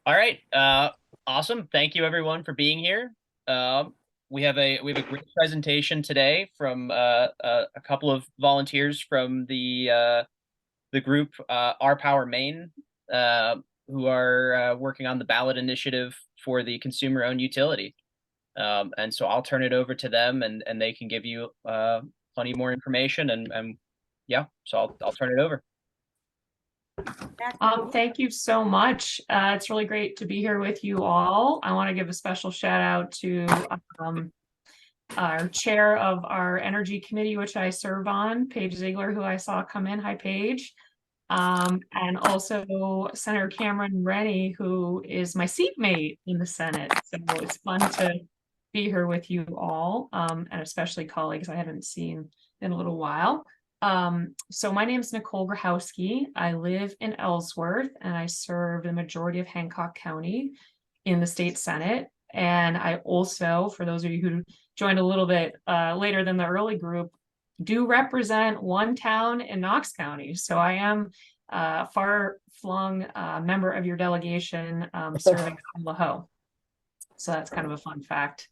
All right. Awesome. Thank you everyone for being here. We have a great presentation today from a couple of volunteers from the group Our Power Maine, who are working on the ballot initiative for the consumer-owned utility. And so I'll turn it over to them, and they can give you plenty more information. And yeah, so I'll turn it over. Thank you so much. It's really great to be here with you all. I want to give a special shout out to um, our chair of our energy committee, which I serve on, Paige Ziegler, who I saw come in. Hi, Paige. And also Senator Cameron Rennie, who is my seatmate in the Senate. So it's fun to be here with you all, and especially colleagues I haven't seen in a little while. So my name is Nicole Grohoski. I live in Ellsworth and I serve the majority of Hancock County in the state Senate. And I also, for those of you who joined a little bit later than the early group, do represent one town in Knox County. So I am a far-flung member of your delegation serving on LaHoe. So that's kind of a fun fact.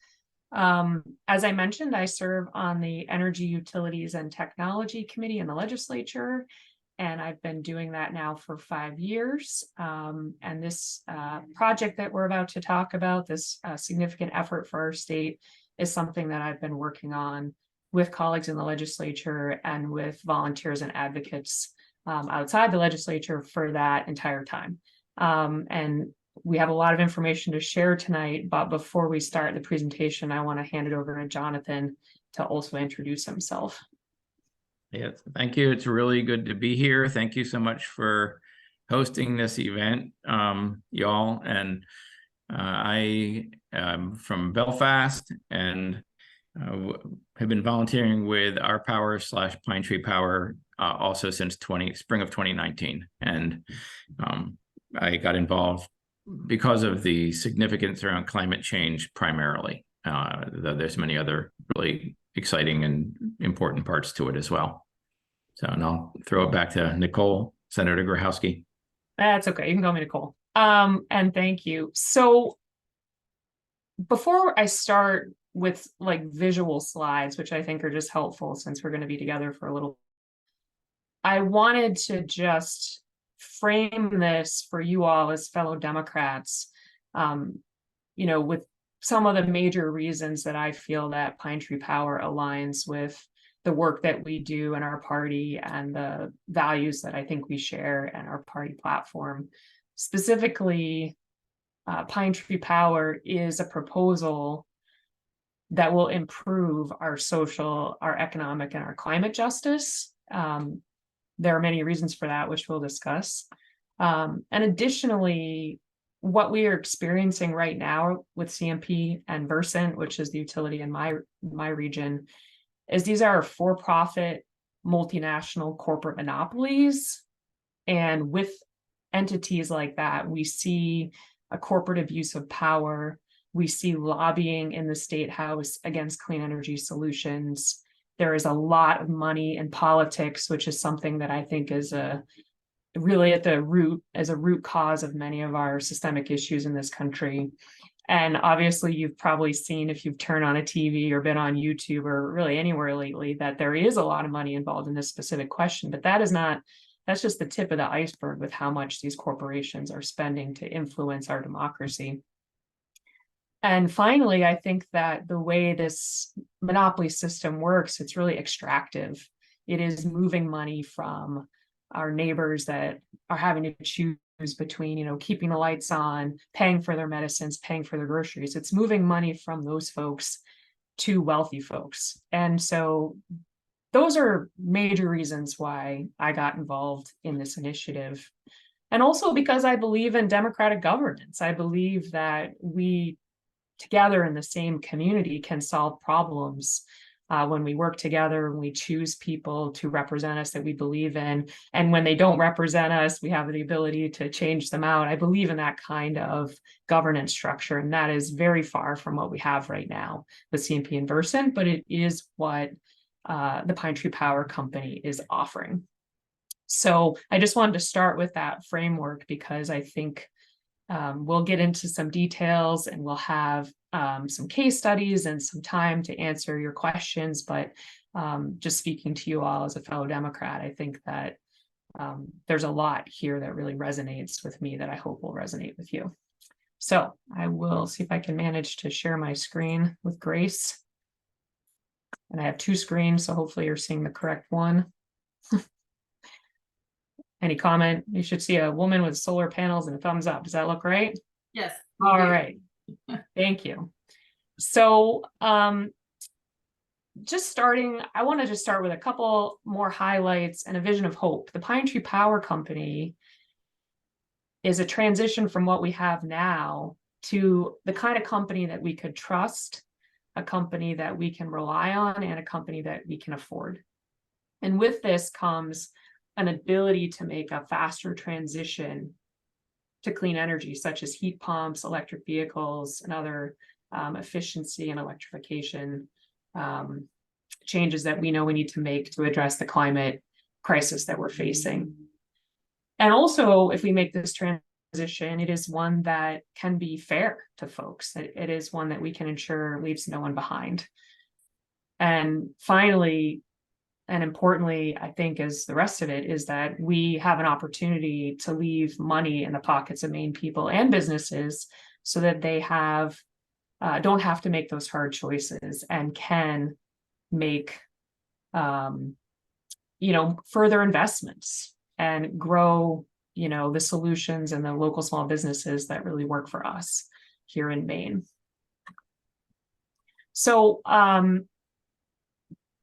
As I mentioned, I serve on the Energy, Utilities, and Technology Committee in the legislature, and I've been doing that now for 5 years. And this project that we're about to talk about, this significant effort for our state, is something that I've been working on with colleagues in the legislature and with volunteers and advocates outside the legislature for that entire time. And we have a lot of information to share tonight, but before we start the presentation, I want to hand it over to Jonathan to also introduce himself. Yes, thank you. It's really good to be here. Thank you so much for hosting this event, y'all. And I am from Belfast and have been volunteering with Our Power / Pine Tree Power also since spring of 2019. And I got involved because of the significance around climate change primarily. Though there's many other really exciting and important parts to it as well. So, and I'll throw it back to Nicole, Senator Grohoski. That's okay. You can call me Nicole. And thank you. So before I start with like visual slides, which I think are just helpful since we're going to be together for a little, I wanted to just frame this for you all as fellow Democrats, with some of the major reasons that I feel that Pine Tree Power aligns with the work that we do in our party and the values that I think we share in our party platform. Specifically, Pine Tree Power is a proposal that will improve our social, our economic, and our climate justice. There are many reasons for that, which we'll discuss. And additionally, what we are experiencing right now with CMP and Versant, which is the utility in my region, is these are for-profit multinational corporate monopolies. And with entities like that, we see a corporate abuse of power. We see lobbying in the State House against clean energy solutions. There is a lot of money in politics, which is something that I think is really at the root, as a root cause of many of our systemic issues in this country. And obviously, you've probably seen, if you've turned on a TV or been on YouTube or really anywhere lately, that there is a lot of money involved in this specific question. But that's just the tip of the iceberg with how much these corporations are spending to influence our democracy. And finally, I think that the way this monopoly system works, it's really extractive. It is moving money from our neighbors that are having to choose between, keeping the lights on, paying for their medicines, paying for their groceries. It's moving money from those folks to wealthy folks. And so those are major reasons why I got involved in this initiative. And also because I believe in democratic governance. I believe that we together in the same community can solve problems when we work together and we choose people to represent us that we believe in. And when they don't represent us, we have the ability to change them out. I believe in that kind of governance structure, and that is very far from what we have right now with CMP and Versant, but it is what the Pine Tree Power Company is offering. So I just wanted to start with that framework because I think We'll get into some details, and we'll have some case studies and some time to answer your questions. But just speaking to you all as a fellow Democrat, I think that there's a lot here that really resonates with me that I hope will resonate with you. So I will see if I can manage to share my screen with Grace. And I have two screens, so hopefully you're seeing the correct one. Any comment? You should see a woman with solar panels and a thumbs up. Does that look right? Yes. All right. Thank you. So just starting, I want to just start with a couple more highlights and a vision of hope. The Pine Tree Power Company is a transition from what we have now to the kind of company that we could trust, a company that we can rely on, and a company that we can afford. And with this comes an ability to make a faster transition to clean energy, such as heat pumps, electric vehicles, and other efficiency and electrification changes that we know we need to make to address the climate crisis that we're facing. And also, if we make this transition, it is one that can be fair to folks. It is one that we can ensure leaves no one behind. And finally, and importantly, I think, as the rest of it, is that we have an opportunity to leave money in the pockets of Maine people and businesses so that they don't have to make those hard choices and can make further investments and grow the solutions and the local small businesses that really work for us here in Maine. So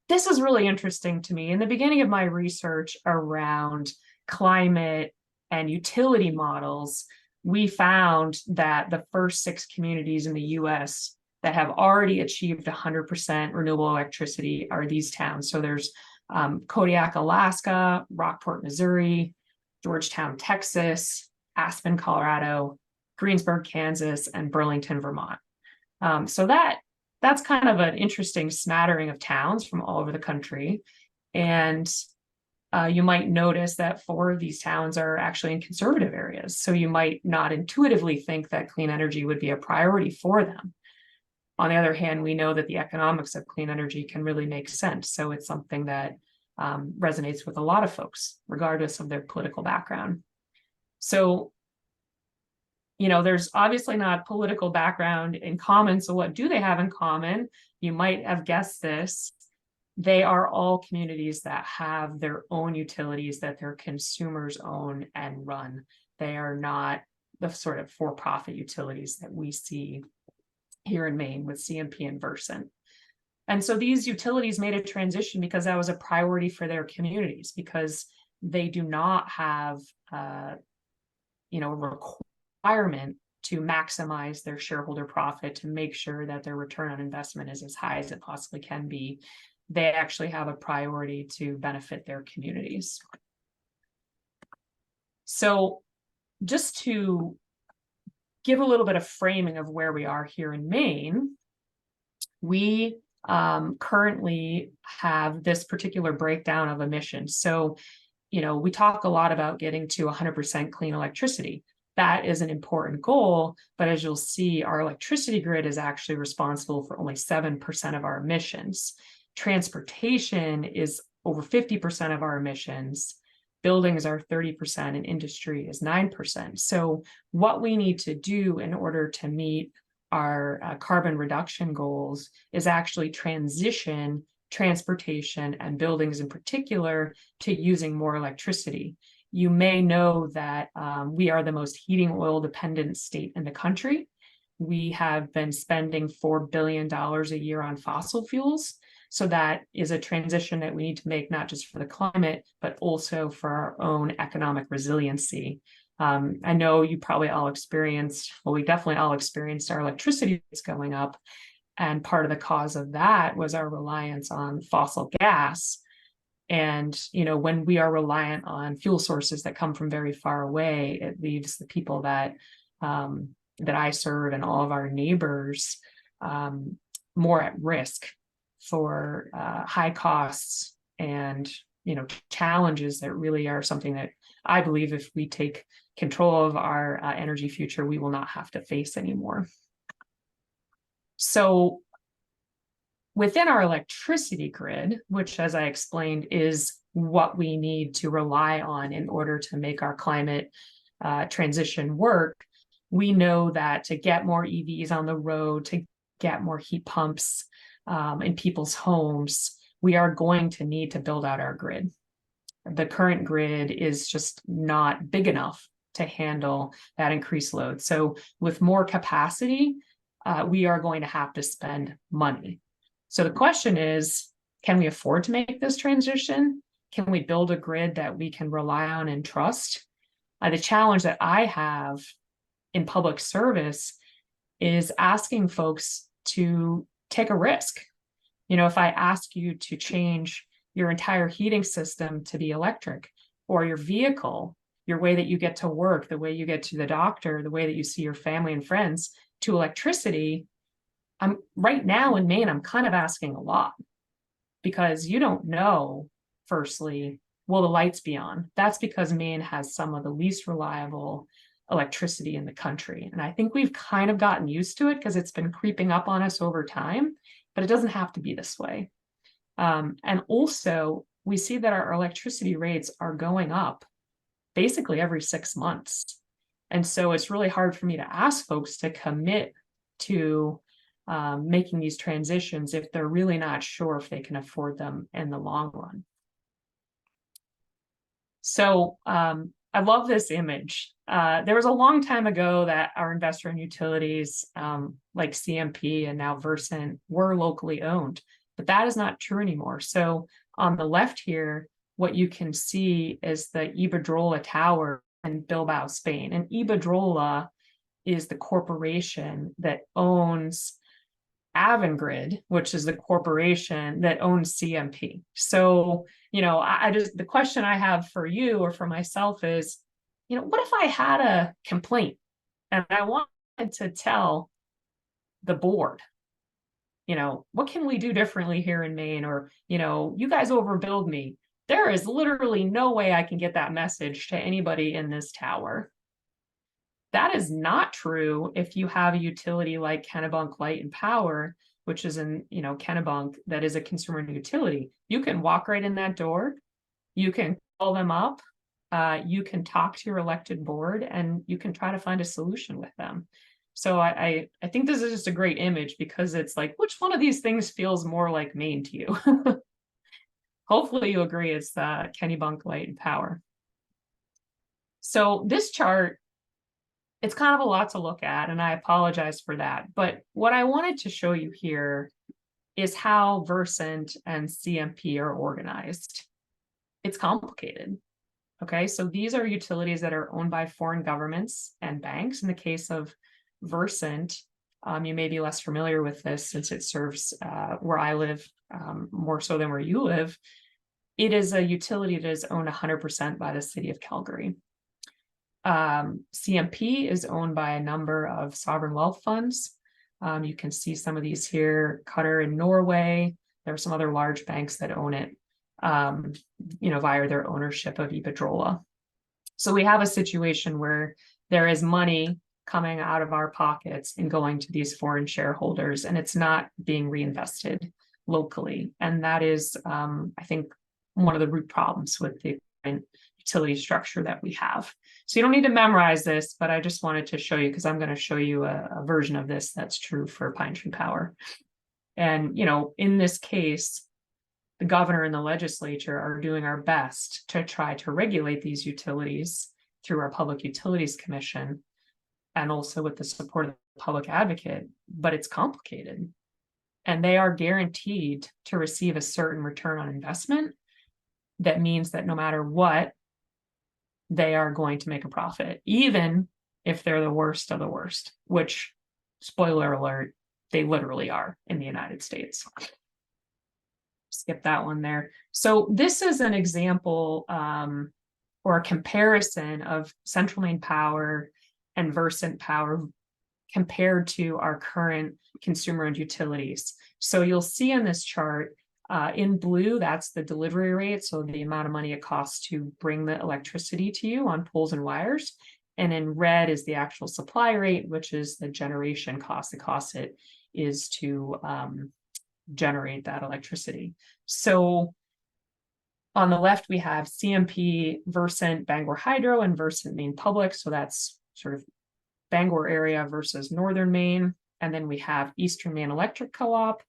this is really interesting to me. In the beginning of my research around climate and utility models, we found that the first 6 communities in the US that have already achieved 100% renewable electricity are these towns. So there's Kodiak, Alaska, Rockport, Missouri, Georgetown, Texas, Aspen, Colorado, Greensburg, Kansas, and Burlington, Vermont. So that's kind of an interesting smattering of towns from all over the country. And you might notice that 4 of these towns are actually in conservative areas. So you might not intuitively think that clean energy would be a priority for them. On the other hand, we know that the economics of clean energy can really make sense. So it's something that resonates with a lot of folks, regardless of their political background. So, there's obviously not political background in common. So what do they have in common? You might have guessed this. They are all communities that have their own utilities that their consumers own and run. They are not the sort of for-profit utilities that we see here in Maine with CMP and Versant. And so these utilities made a transition because that was a priority for their communities, because they do not have a requirement to maximize their shareholder profit, to make sure that their return on investment is as high as it possibly can be. They actually have a priority to benefit their communities. So just to give a little bit of framing of where we are here in Maine, we currently have this particular breakdown of emissions. So, we talk a lot about getting to 100% clean electricity. That is an important goal, but as you'll see, our electricity grid is actually responsible for only 7% of our emissions. Transportation is over 50% of our emissions. Buildings are 30%, and industry is 9%. So what we need to do in order to meet our carbon reduction goals is actually transition transportation and buildings in particular to using more electricity. You may know that we are the most heating oil dependent state in the country. We have been spending $4 billion a year on fossil fuels. So that is a transition that we need to make, not just for the climate, but also for our own economic resiliency. I know you probably all experienced, well, we definitely all experienced our electricity rates going up. And part of the cause of that was our reliance on fossil gas. And, when we are reliant on fuel sources that come from very far away, it leaves the people that I serve and all of our neighbors more at risk for high costs and challenges that really are something that I believe if we take control of our energy future, we will not have to face anymore. So within our electricity grid, which, as I explained, is what we need to rely on in order to make our climate transition work, we know that to get more EVs on the road, to get more heat pumps in people's homes, we are going to need to build out our grid. The current grid is just not big enough to handle that increased load. So with more capacity, we are going to have to spend money. So the question is, can we afford to make this transition? Can we build a grid that we can rely on and trust? The challenge that I have in public service is asking folks to take a risk. You know, if I ask you to change your entire heating system to be electric, or your vehicle, your way that you get to work, the way you get to the doctor, the way that you see your family and friends, to electricity, I'm right now in Maine, I'm kind of asking a lot, because you don't know, firstly, will the lights be on? That's because Maine has some of the least reliable electricity in the country. And I think we've kind of gotten used to it because it's been creeping up on us over time, but it doesn't have to be this way. And also, we see that our electricity rates are going up basically every 6 months. And so it's really hard for me to ask folks to commit to making these transitions if they're really not sure if they can afford them in the long run. So I love this image. There was a long time ago that our investor-owned utilities like CMP and now Versant were locally owned, but that is not true anymore. So on the left here, what you can see is the Iberdrola Tower in Bilbao, Spain. And Iberdrola is the corporation that owns Avangrid, which is the corporation that owns CMP. So, you know, I just, the question I have for you or for myself is, you know, what if I had a complaint and I wanted to tell the board, you know, what can we do differently here in Maine? Or, you know, you guys overbilled me. There is literally no way I can get that message to anybody in this tower. That is not true if you have a utility like Kennebunk Light and Power, which is in, you know, Kennebunk, that is a consumer utility. You can walk right in that door, you can call them up, you can talk to your elected board, and you can try to find a solution with them. So I think this is just a great image, because it's like, which one of these things feels more like Maine to you? Hopefully you agree it's the Kennebunk Light and Power. So this chart, it's kind of a lot to look at, and I apologize for that. But what I wanted to show you here is how Versant and CMP are organized. It's complicated. Okay, so these are utilities that are owned by foreign governments and banks. In the case of Versant, you may be less familiar with this since it serves where I live more so than where you live. It is a utility that is owned 100% by the city of Calgary. CMP is owned by a number of sovereign wealth funds. You can see some of these here, Qatar in Norway. There are some other large banks that own it, you know, via their ownership of Iberdrola. So we have a situation where there is money coming out of our pockets and going to these foreign shareholders, and it's not being reinvested locally. And that is, I think, one of the root problems with the utility structure that we have. So you don't need to memorize this, but I just wanted to show you, because I'm going to show you a version of this that's true for Pine Tree Power. And, you know, in this case, the governor and the legislature are doing our best to try to regulate these utilities through our Public Utilities Commission and also with the support of the public advocate, but it's complicated. And they are guaranteed to receive a certain return on investment. That means that no matter what, they are going to make a profit, even if they're the worst of the worst, which, spoiler alert, they literally are in the United States. Skip that one there. So this is an example or a comparison of Central Maine Power and Versant Power compared to our current consumer-owned utilities. So you'll see in this chart, In blue, that's the delivery rate, so the amount of money it costs to bring the electricity to you on poles and wires. And in red is the actual supply rate, which is the generation cost. The cost it is to generate that electricity. So on the left, we have CMP, Versant, Bangor Hydro, and Versant Maine Public. So that's sort of Bangor area versus Northern Maine. And then we have Eastern Maine Electric Co-op,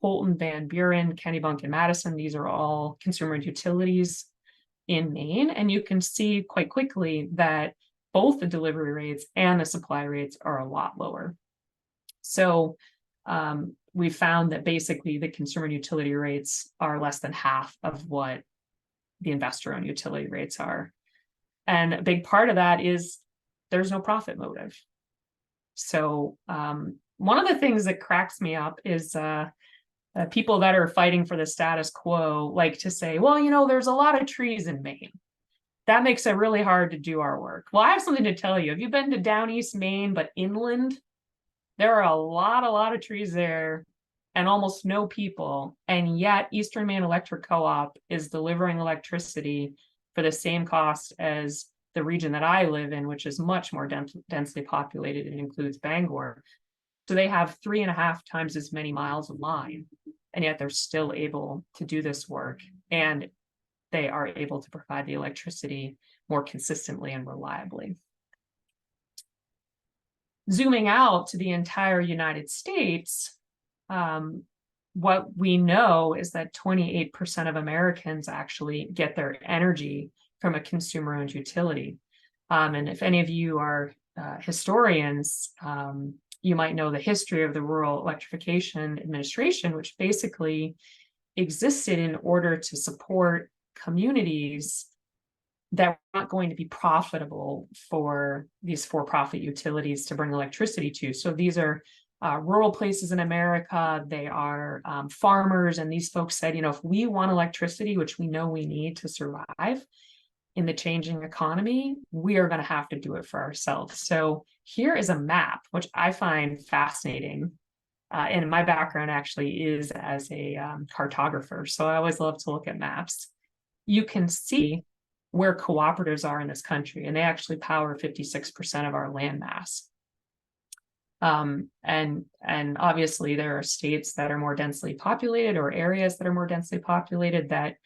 Holton, Van Buren, Kennebunk, and Madison. These are all consumer utilities in Maine. And you can see quite quickly that both the delivery rates and the supply rates are a lot lower. So we found that basically the consumer utility rates are less than half of what the investor-owned utility rates are. And a big part of that is there's no profit motive. So one of the things that cracks me up is people that are fighting for the status quo like to say, well, you know, there's a lot of trees in Maine. That makes it really hard to do our work. Well, I have something to tell you. Have you been to down East Maine, but inland? There are a lot of trees there and almost no people. And yet Eastern Maine Electric Co-op is delivering electricity for the same cost as the region that I live in, which is much more densely populated and includes Bangor. So they have 3.5 times as many miles of line, and yet they're still able to do this work. And they are able to provide the electricity more consistently and reliably. Zooming out to the entire United States, what we know is that 28% of Americans actually get their energy from a consumer-owned utility. And if any of you are historians, you might know the history of the Rural Electrification Administration, which basically existed in order to support communities that were not going to be profitable for these for-profit utilities to bring electricity to. So these are rural places in America. They are farmers, and these folks said, you know, if we want electricity, which we know we need to survive in the changing economy, we are going to have to do it for ourselves. So here is a map, which I find fascinating. And my background actually is as a cartographer. So I always love to look at maps. You can see where cooperatives are in this country, and they actually power 56% of our land mass. And obviously there are states that are more densely populated or areas that are more densely populated that,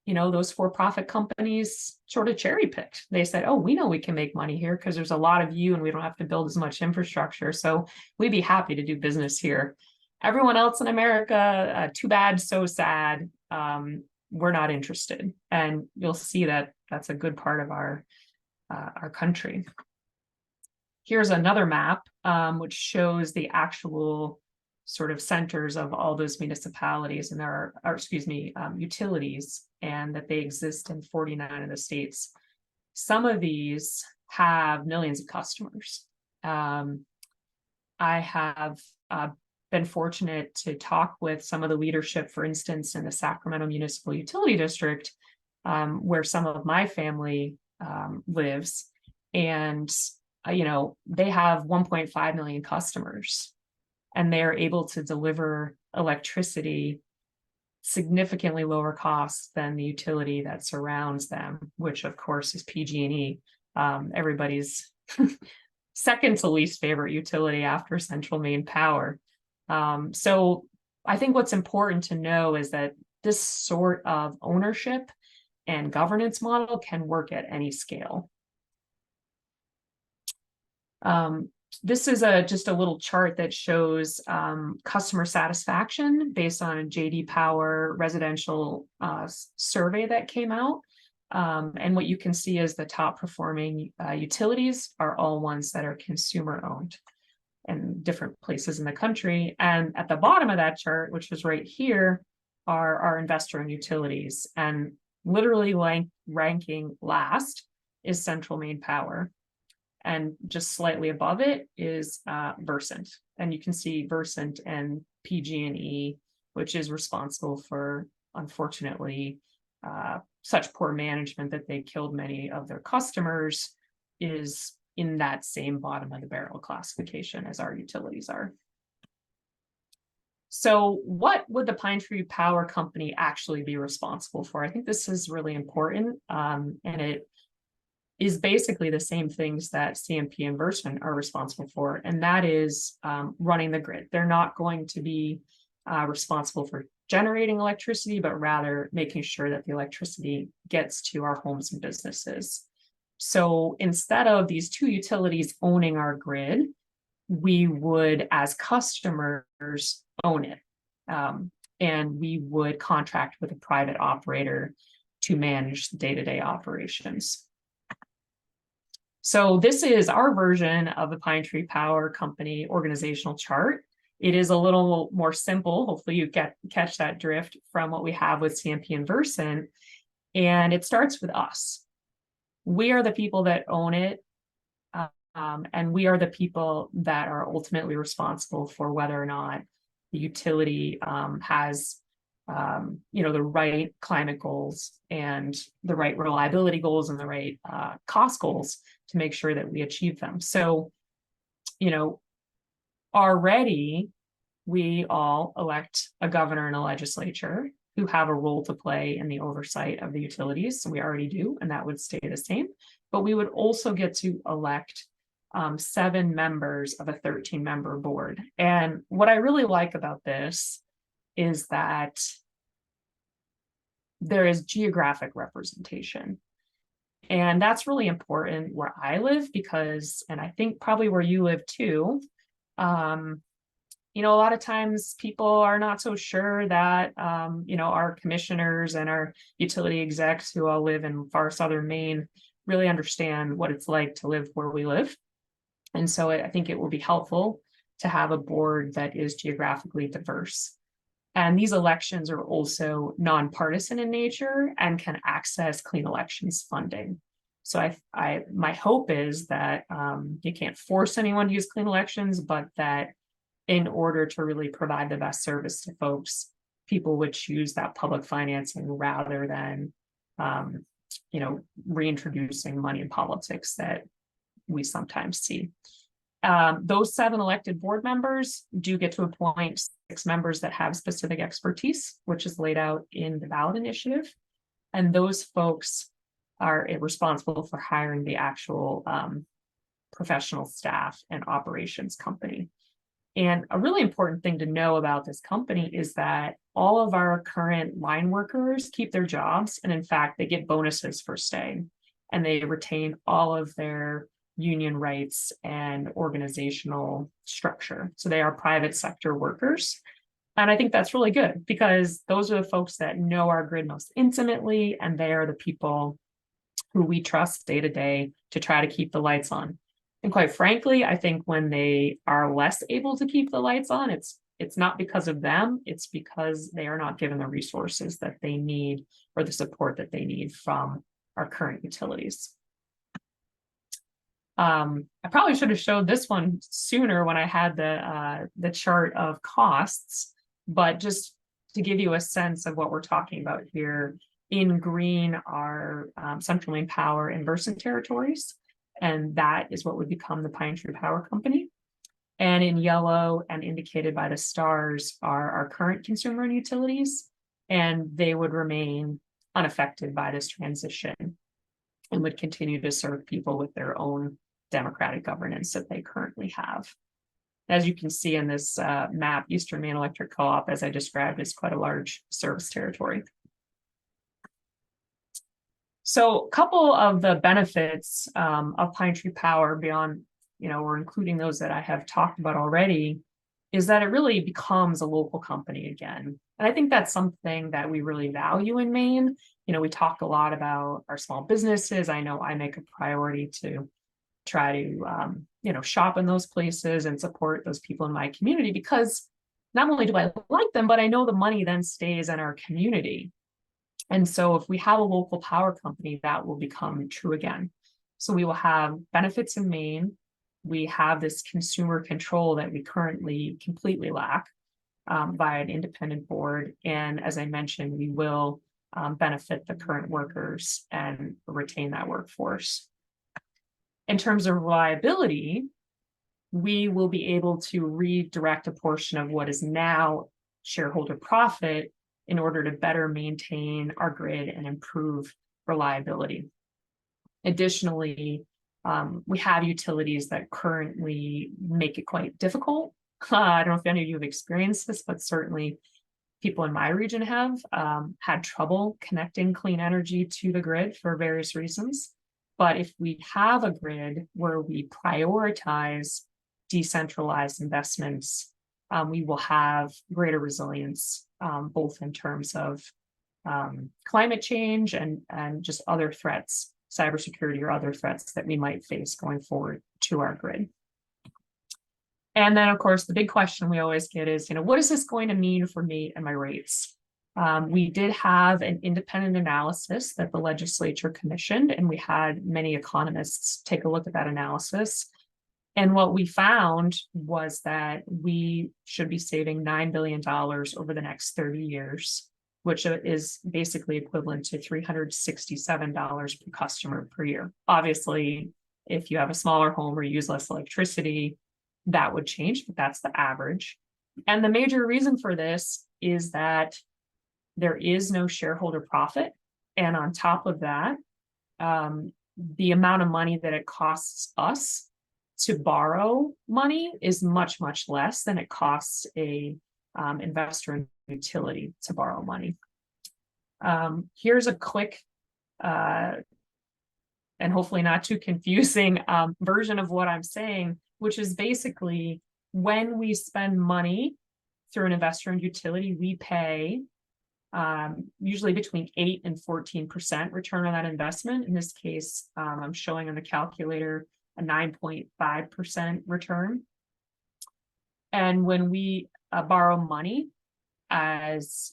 you know, those for-profit companies sort of cherry picked. They said, oh, we know we can make money here because there's a lot of you and we don't have to build as much infrastructure. So we'd be happy to do business here. Everyone else in America, too bad, so sad. We're not interested. And you'll see that that's a good part of our country. Here's another map, which shows the actual sort of centers of all those municipalities, and there are, utilities, and that they exist in 49 of the states. Some of these have millions of customers. I have been fortunate to talk with some of the leadership, for instance, in the Sacramento Municipal Utility District, where some of my family lives, and you know, they have 1.5 million customers, and they're able to deliver electricity significantly lower costs than the utility that surrounds them, which of course is PG&E, everybody's second to least favorite utility after Central Maine Power. So I think what's important to know is that this sort of ownership and governance model can work at any scale. This is just a little chart that shows customer satisfaction based on a JD Power residential survey that came out. And what you can see is the top performing utilities are all ones that are consumer owned in different places in the country. And at the bottom of that chart, which is right here, are our investor owned utilities. And literally ranking last is Central Maine Power. And just slightly above it is Versant. And you can see Versant and PG&E, which is responsible for, unfortunately, such poor management that they killed many of their customers, is in that same bottom of the barrel classification as our utilities are. So what would the Pine Tree Power Company actually be responsible for? I think this is really important, and it is basically the same things that CMP and Versant are responsible for, and that is running the grid. They're not going to be responsible for generating electricity, but rather making sure that the electricity gets to our homes and businesses. So instead of these two utilities owning our grid, we would, as customers, own it. And we would contract with a private operator to manage the day-to-day operations. So this is our version of the Pine Tree Power Company organizational chart. It is a little more simple. Hopefully you catch that drift from what we have with CMP and Versant. And it starts with us. We are the people that own it. And we are the people that are ultimately responsible for whether or not the utility has the right climate goals and the right reliability goals and the right cost goals to make sure that we achieve them. So, already we all elect a governor and a legislature who have a role to play in the oversight of the utilities. So we already do, and that would stay the same. But we would also get to elect 7 members of a 13-member board. And what I really like about this is that there is geographic representation. And that's really important where I live because, and I think probably where you live too, a lot of times people are not so sure that, our commissioners and our utility execs who all live in far southern Maine really understand what it's like to live where we live. And so I think it will be helpful to have a board that is geographically diverse. And these elections are also nonpartisan in nature and can access clean elections funding. So my hope is that you can't force anyone to use clean elections, but that in order to really provide the best service to folks, people would choose that public financing rather than, reintroducing money in politics that we sometimes see. Those 7 elected board members do get to appoint 6 members that have specific expertise, which is laid out in the ballot initiative. And those folks are responsible for hiring the actual professional staff and operations company. And a really important thing to know about this company is that all of our current line workers keep their jobs. And in fact, they get bonuses for staying, and they retain all of their union rights and organizational structure. So they are private sector workers. And I think that's really good because those are the folks that know our grid most intimately, and they are the people who we trust day to day to try to keep the lights on. And quite frankly, I think when they are less able to keep the lights on, it's not because of them, it's because they are not given the resources that they need or the support that they need from our current utilities. I probably should have showed this one sooner when I had the chart of costs, but just to give you a sense of what we're talking about here, in green are Central Maine Power and Versant territories, and that is what would become the Pine Tree Power Company. And in yellow and indicated by the stars are our current consumer and utilities, and they would remain unaffected by this transition and would continue to serve people with their own democratic governance that they currently have. As you can see in this map, Eastern Maine Electric Co-op, as I described, is quite a large service territory. So a couple of the benefits of Pine Tree Power beyond, we're including those that I have talked about already, is that it really becomes a local company again. And I think that's something that we really value in Maine. We talk a lot about our small businesses. I know I make a priority to try to, shop in those places and support those people in my community, because not only do I like them, but I know the money then stays in our community. And so if we have a local power company, that will become true again. So we will have benefits in Maine. We have this consumer control that we currently completely lack by an independent board. And as I mentioned, we will benefit the current workers and retain that workforce. In terms of reliability, we will be able to redirect a portion of what is now shareholder profit in order to better maintain our grid and improve reliability. Additionally, we have utilities that currently make it quite difficult. I don't know if any of you have experienced this, but certainly people in my region have had trouble connecting clean energy to the grid for various reasons. But if we have a grid where we prioritize decentralized investments, we will have greater resilience, both in terms of climate change and just other threats, cybersecurity or other threats that we might face going forward to our grid. And then, of course, the big question we always get is, what is this going to mean for me and my rates? We did have an independent analysis that the legislature commissioned, and we had many economists take a look at that analysis. And what we found was that we should be saving $9 billion over the next 30 years, which is basically equivalent to $367 per customer per year. Obviously, if you have a smaller home or use less electricity, that would change, but that's the average. And the major reason for this is that there is no shareholder profit. And on top of that, the amount of money that it costs us to borrow money is much, much less than it costs a investor in utility to borrow money. Here's a quick and hopefully not too confusing version of what I'm saying, which is basically when we spend money through an investor in utility, we pay usually between 8 and 14% return on that investment. In this case, I'm showing on the calculator a 9.5% return. And when we borrow money as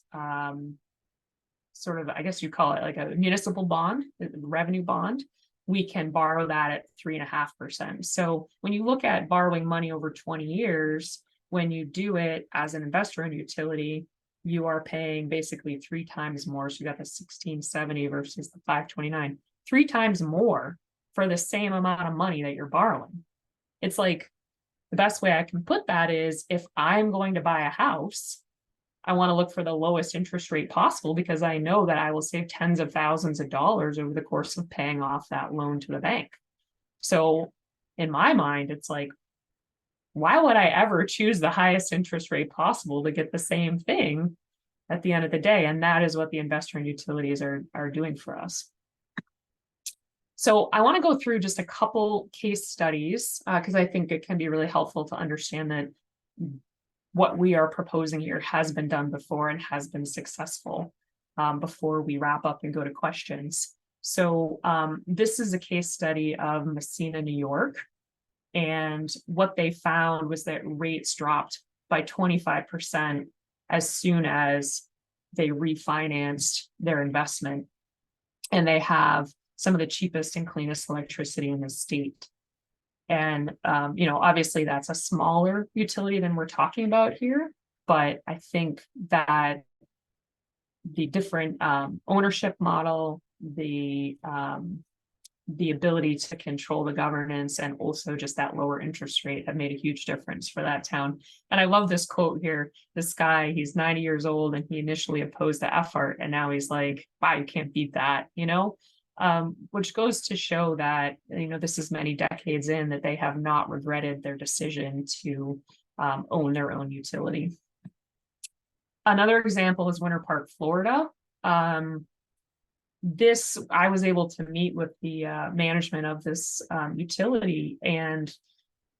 sort of, I guess you call it like a municipal bond, a revenue bond, we can borrow that at 3.5%. So when you look at borrowing money over 20 years, when you do it as an investor in utility, you are paying basically 3 times more. So you got the 1670 versus the 529, 3 times more for the same amount of money that you're borrowing. It's like, the best way I can put that is, if I'm going to buy a house, I want to look for the lowest interest rate possible, because I know that I will save tens of thousands of dollars over the course of paying off that loan to the bank. So in my mind, it's like, why would I ever choose the highest interest rate possible to get the same thing at the end of the day? And that is what the investor in utilities are doing for us. So I want to go through just a couple case studies because I think it can be really helpful to understand that what we are proposing here has been done before and has been successful before we wrap up and go to questions. So this is a case study of Messina, New York. And what they found was that rates dropped by 25% as soon as they refinanced their investment. And they have some of the cheapest and cleanest electricity in the state. And, obviously that's a smaller utility than we're talking about here, but I think that the different ownership model, the ability to control the governance, and also just that lower interest rate have made a huge difference for that town. And I love this quote here. This guy, he's 90 years old, and he initially opposed the effort, and now he's like, wow, you can't beat that, which goes to show that, this is many decades in that they have not regretted their decision to own their own utility. Another example is Winter Park, Florida. I was able to meet with the management of this utility, and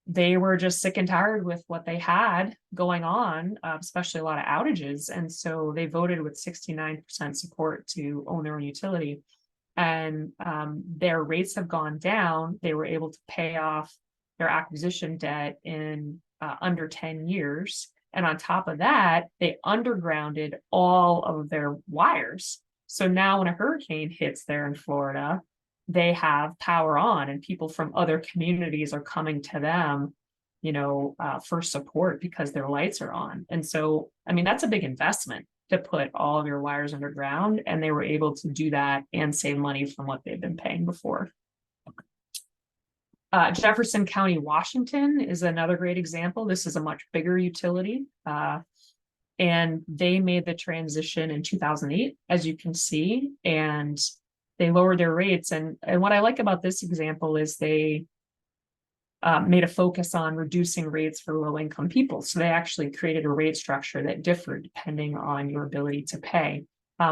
they were just sick and tired with what they had going on, especially a lot of outages. And so they voted with 69% support to own their own utility. And their rates have gone down. They were able to pay off their acquisition debt in under 10 years. And on top of that, they undergrounded all of their wires. So now when a hurricane hits there in Florida, they have power on, and people from other communities are coming to them, for support because their lights are on. And so, that's a big investment to put all of your wires underground, and they were able to do that and save money from what they've been paying before. Jefferson County, Washington is another great example. This is a much bigger utility. And they made the transition in 2008, as you can see, and they lowered their rates. And what I like about this example is they made a focus on reducing rates for low-income people. So they actually created a rate structure that differed depending on your ability to pay.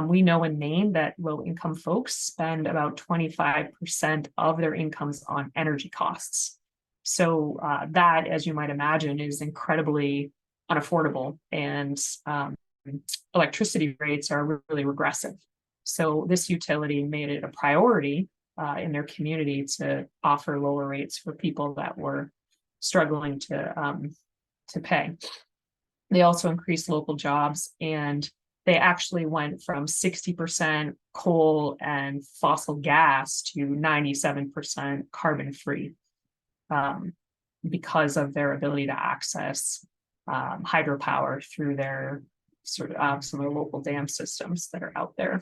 We know in Maine that low-income folks spend about 25% of their incomes on energy costs. So that, as you might imagine, is incredibly unaffordable, and electricity rates are really regressive. So this utility made it a priority in their community to offer lower rates for people that were struggling to pay. They also increased local jobs, and they actually went from 60% coal and fossil gas to 97% carbon free because of their ability to access hydropower through their some of the local dam systems that are out there.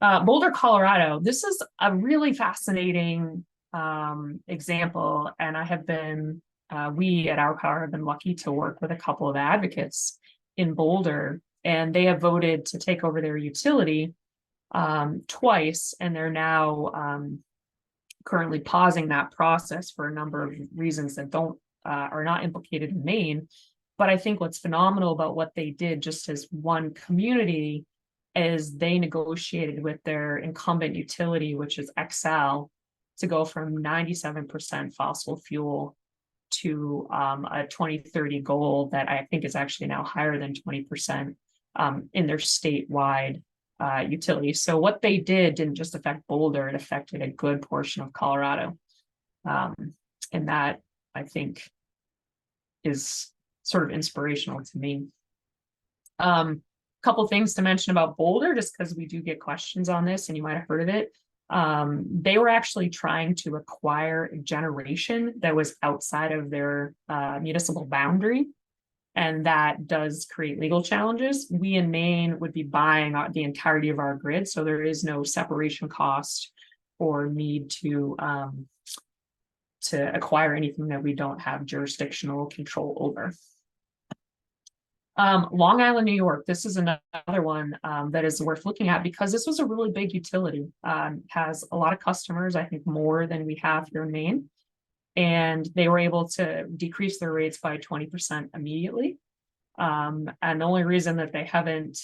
Boulder, Colorado. This is a really fascinating example, and I have been, we at Our Power have been lucky to work with a couple of advocates in Boulder, and they have voted to take over their utility twice, and they're now currently pausing that process for a number of reasons that are not implicated in Maine. But I think what's phenomenal about what they did just as one community is they negotiated with their incumbent utility, which is XL, to go from 97% fossil fuel to a 2030 goal that I think is actually now higher than 20% in their statewide utility. So what they didn't just affect Boulder, it affected a good portion of Colorado. And that, I think, is sort of inspirational to me. Couple things to mention about Boulder, just because we do get questions on this and you might have heard of it. They were actually trying to acquire a generation that was outside of their municipal boundary, and that does create legal challenges. We in Maine would be buying the entirety of our grid, so there is no separation cost or need to acquire anything that we don't have jurisdictional control over. Long Island, New York. This is another one that is worth looking at because this was a really big utility. Has a lot of customers, I think more than we have here in Maine. And they were able to decrease their rates by 20% immediately. And the only reason that they haven't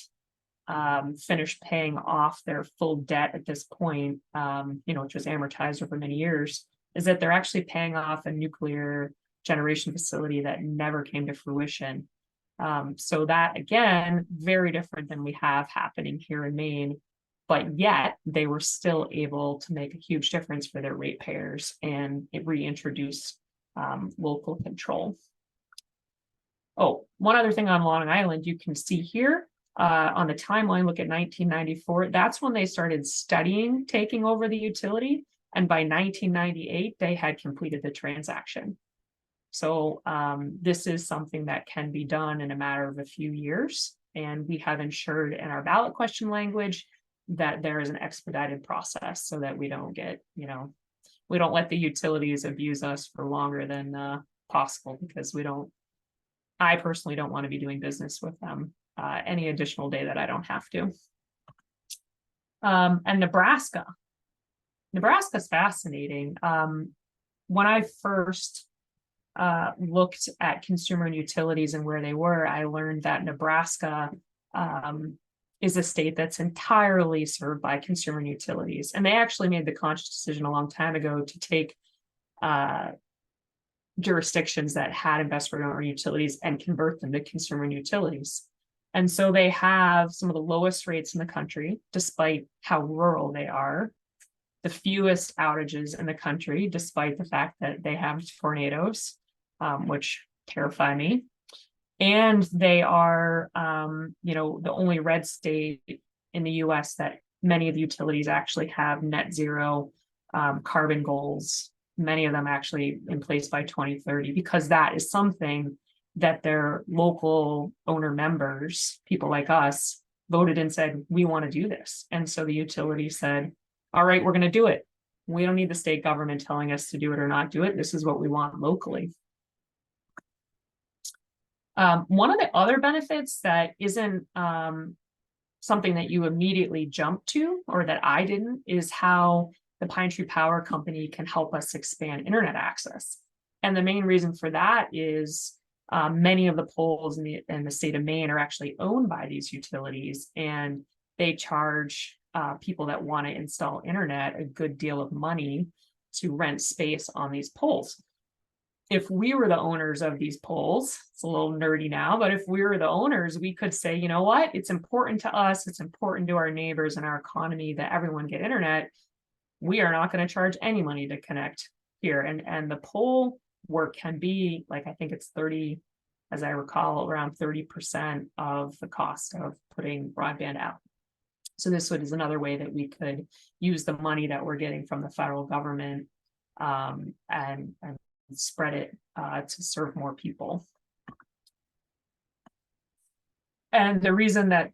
finished paying off their full debt at this point, which was amortized over many years, is that they're actually paying off a nuclear generation facility that never came to fruition. So that, again, very different than we have happening here in Maine, but yet they were still able to make a huge difference for their ratepayers and reintroduce local control. Oh, one other thing on Long Island, you can see here on the timeline, look at 1994. That's when they started studying taking over the utility. And by 1998, they had completed the transaction. So this is something that can be done in a matter of a few years. And we have ensured in our ballot question language that there is an expedited process so that we don't get, we don't let the utilities abuse us for longer than possible, because I personally don't want to be doing business with them any additional day that I don't have to. And Nebraska. Nebraska's fascinating. When I first looked at consumer and utilities and where they were, I learned that Nebraska is a state that's entirely served by consumer and utilities. And they actually made the conscious decision a long time ago to take jurisdictions that had investor-owned utilities and convert them to consumer and utilities. And so they have some of the lowest rates in the country, despite how rural they are, the fewest outages in the country, despite the fact that they have tornadoes, which terrify me. And they are, the only red state in the US that many of the utilities actually have net zero carbon goals, many of them actually in place by 2030, because that is something that their local owner members, people like us, voted and said, we want to do this. And so the utility said, all right, we're going to do it. We don't need the state government telling us to do it or not do it. This is what we want locally. One of the other benefits that isn't something that you immediately jump to, or that I didn't, is how the Pine Tree Power Company can help us expand internet access. And the main reason for that is many of the poles in the state of Maine are actually owned by these utilities, and they charge people that want to install internet a good deal of money to rent space on these poles. If we were the owners of these poles, it's a little nerdy now, but if we were the owners, we could say, you know what, it's important to us, it's important to our neighbors and our economy that everyone get internet. We are not going to charge any money to connect here. And the pole work can be like, I think it's 30, as I recall, around 30% of the cost of putting broadband out. So this is another way that we could use the money that we're getting from the federal government and spread it to serve more people. And the reason that,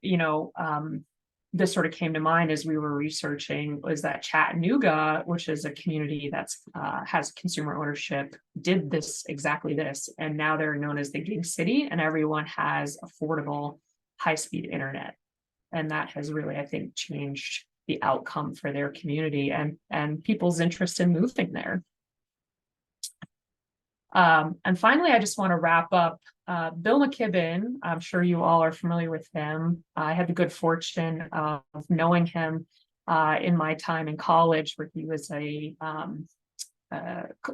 this sort of came to mind as we were researching was that Chattanooga, which is a community that's has consumer ownership, did exactly this. And now they're known as the Gig City, and everyone has affordable high-speed internet. And that has really, I think, changed the outcome for their community and people's interest in moving there. And finally, I just want to wrap up. Bill McKibben, I'm sure you all are familiar with him. I had the good fortune of knowing him in my time in college, where he was a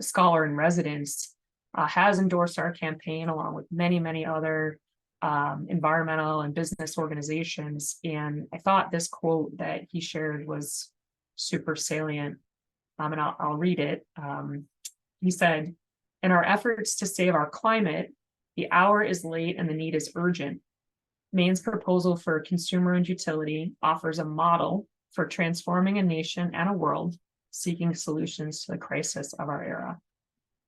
scholar in residence, has endorsed our campaign along with many, many other environmental and business organizations. And I thought this quote that he shared was super salient, and I'll read it. He said, "In our efforts to save our climate, the hour is late and the need is urgent. Maine's proposal for a consumer-owned utility offers a model for transforming a nation and a world seeking solutions to the crisis of our era."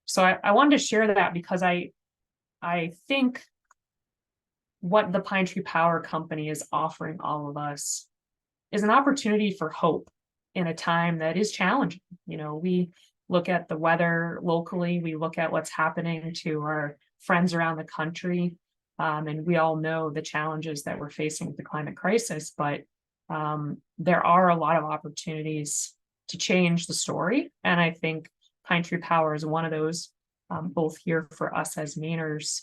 So I wanted to share that because I think what the Pine Tree Power Company is offering all of us is an opportunity for hope in a time that is challenging. We look at the weather locally, we look at what's happening to our friends around the country, and we all know the challenges that we're facing with the climate crisis, but there are a lot of opportunities to change the story. And I think Pine Tree Power is one of those, both here for us as Mainers,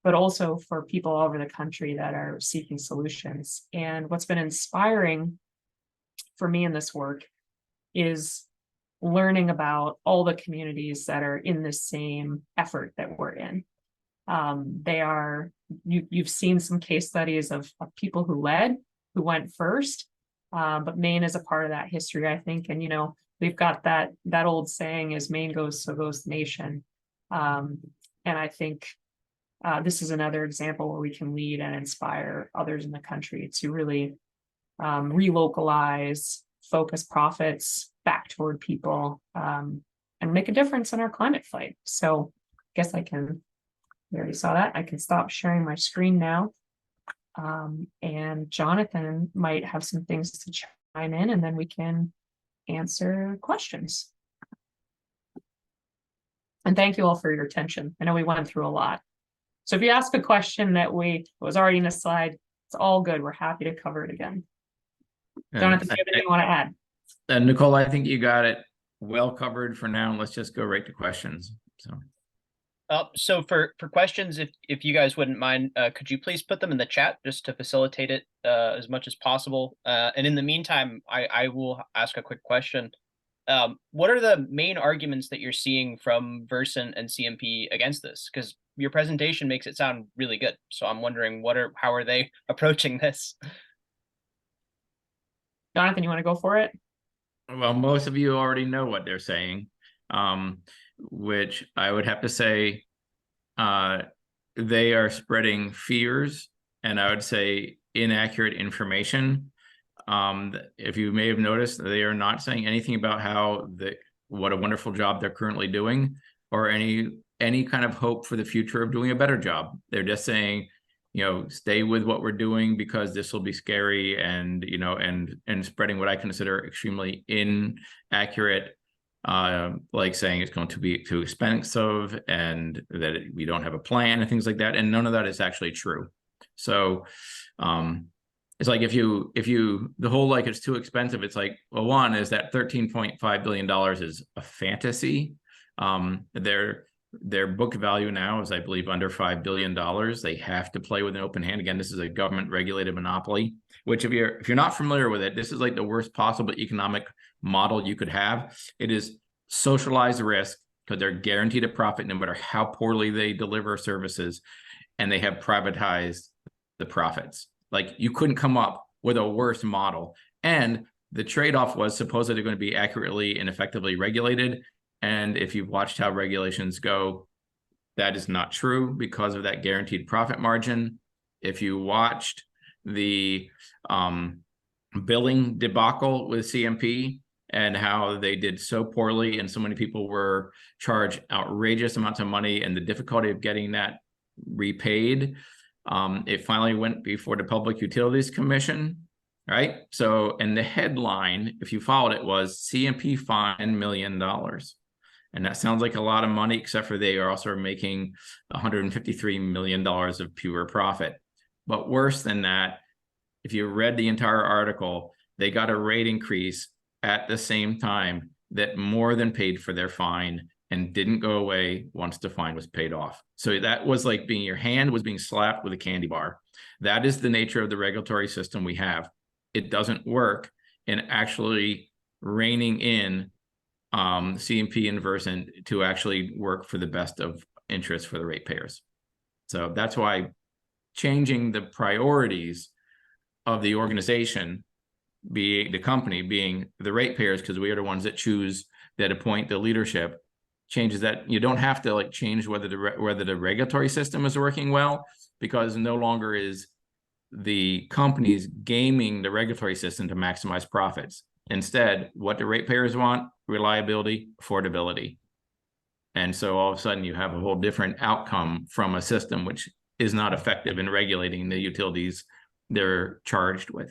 but also for people all over the country that are seeking solutions. And what's been inspiring for me in this work is learning about all the communities that are in the same effort that we're in. You've seen some case studies of people who went first, but Maine is a part of that history, I think. And, we've got that old saying is Maine goes, so goes the nation. And I think this is another example where we can lead and inspire others in the country to really relocalize, focus profits back toward people, and make a difference in our climate fight. So I guess we already saw that. I can stop sharing my screen now. And Jonathan might have some things to chime in, and then we can answer questions. And thank you all for your attention. I know we went through a lot. So if you ask a question that was already in a slide, it's all good. We're happy to cover it again. Jonathan, do you have anything you want to add? Nicole, I think you got it well covered for now. Let's just go right to questions. So for questions, if you guys wouldn't mind, could you please put them in the chat just to facilitate it as much as possible? And in the meantime, I will ask a quick question. What are the main arguments that you're seeing from Versant and CMP against this? Because your presentation makes it sound really good. So I'm wondering how are they approaching this? Jonathan, you want to go for it? Well, most of you already know what they're saying, which I would have to say they are spreading fears, and I would say inaccurate information. If you may have noticed, they are not saying anything about what a wonderful job they're currently doing, or any kind of hope for the future of doing a better job. They're just saying, stay with what we're doing because this will be scary, and and spreading what I consider extremely inaccurate like saying it's going to be too expensive and that we don't have a plan and things like that. And none of that is actually true. So it's like if you the whole like it's too expensive, it's like, well, one is that $13.5 billion is a fantasy. Their book value now is, I believe, under $5 billion. They have to play with an open hand. Again, this is a government regulated monopoly, which if you're not familiar with it, this is like the worst possible economic model you could have. It is socialized risk because they're guaranteed a profit no matter how poorly they deliver services, and they have privatized the profits. Like, you couldn't come up with a worse model. And the trade-off was supposedly going to be accurately and effectively regulated. And if you've watched how regulations go, that is not true because of that guaranteed profit margin. If you watched the billing debacle with CMP and how they did so poorly and so many people were charged outrageous amounts of money and the difficulty of getting that repaid, it finally went before the Public Utilities Commission, right? So, and the headline, if you followed it, was CMP fined $1 million. And that sounds like a lot of money, except for they are also making $153 million of pure profit. But worse than that, if you read the entire article, they got a rate increase at the same time that more than paid for their fine and didn't go away once the fine was paid off. So that was like being, your hand was being slapped with a candy bar. That is the nature of the regulatory system we have. It doesn't work in actually reining in CMP and Versant to actually work for the best of interest for the ratepayers. So that's why changing the priorities of the organization, being the company, being the ratepayers, because we are the ones that choose, that appoint the leadership, changes that. You don't have to like change whether the regulatory system is working well, because no longer is the companies gaming the regulatory system to maximize profits. Instead, what the ratepayers want: reliability, affordability. And so all of a sudden you have a whole different outcome from a system which is not effective in regulating the utilities they're charged with.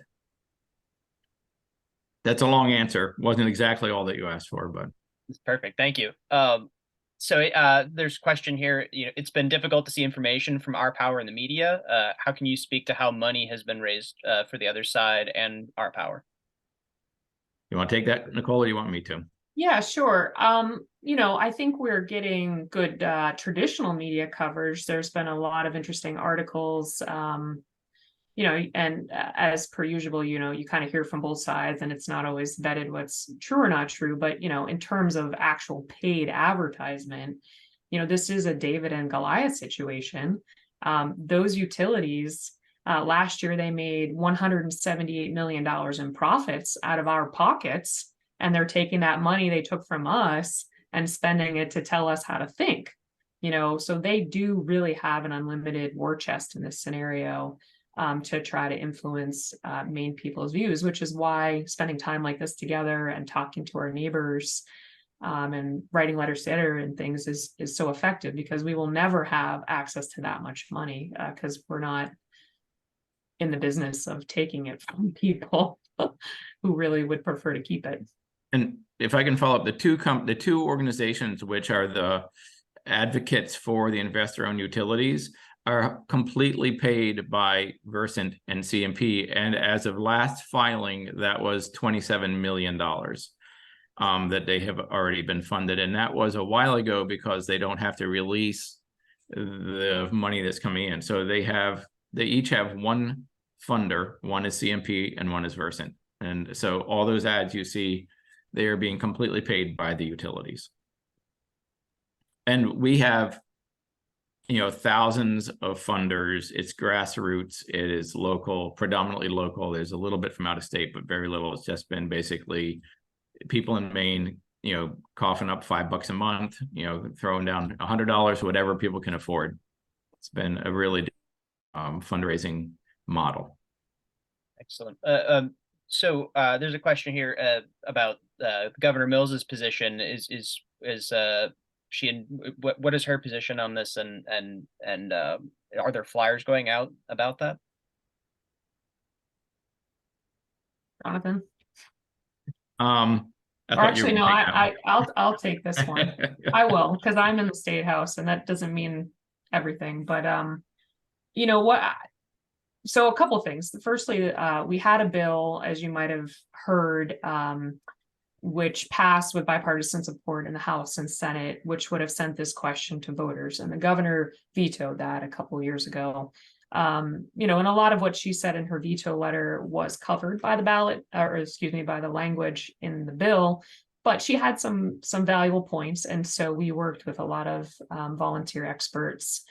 That's a long answer. Wasn't exactly all that you asked for, but it's perfect. Thank you. So there's a question here. It's been difficult to see information from Our Power in the media. How can you speak to how money has been raised for the other side and Our Power? You want to take that, Nicole, or you want me to? Yeah, sure. I think we're getting good traditional media coverage. There's been a lot of interesting articles, and as per usual, you kind of hear from both sides, and it's not always vetted what's true or not true. But, in terms of actual paid advertisement, this is a David and Goliath situation. Those utilities, last year, they made $178 million in profits out of our pockets, and they're taking that money they took from us and spending it to tell us how to think. So they do really have an unlimited war chest in this scenario, to try to influence Maine people's views, which is why spending time like this together and talking to our neighbors, and writing letters to the editor and things is so effective, because we will never have access to that much money, because we're not in the business of taking it from people who really would prefer to keep it. And if I can follow up, the two organizations which are the advocates for the investor-owned utilities are completely paid by Versant and CMP. And as of last filing, that was $27 million that they have already been funded. And that was a while ago, because they don't have to release the money that's coming in. So they each have one funder. One is CMP and one is Versant. And so all those ads you see, they are being completely paid by the utilities. And we have, thousands of funders. It's grassroots. It is local, predominantly local. There's a little bit from out of state, but very little. It's just been basically people in Maine, coughing up $5 a month, throwing down $100, whatever people can afford. It's been a really fundraising model. Excellent. So there's a question here about Governor Mills's position. Is she in what is her position on this, and are there flyers going out about that? Jonathan? I Or thought you were actually, no, gonna take that I'll take this one. I will, because I'm in the state house, and that doesn't mean everything. But you know what? So a couple of things. Firstly, we had a bill, as you might have heard, which passed with bipartisan support in the House and Senate, which would have sent this question to voters. And the governor vetoed that a couple of years ago. You know, and a lot of what she said in her veto letter was covered by the ballot, or excuse me, by the language in the bill. But she had some valuable points, and so we worked with a lot of volunteer experts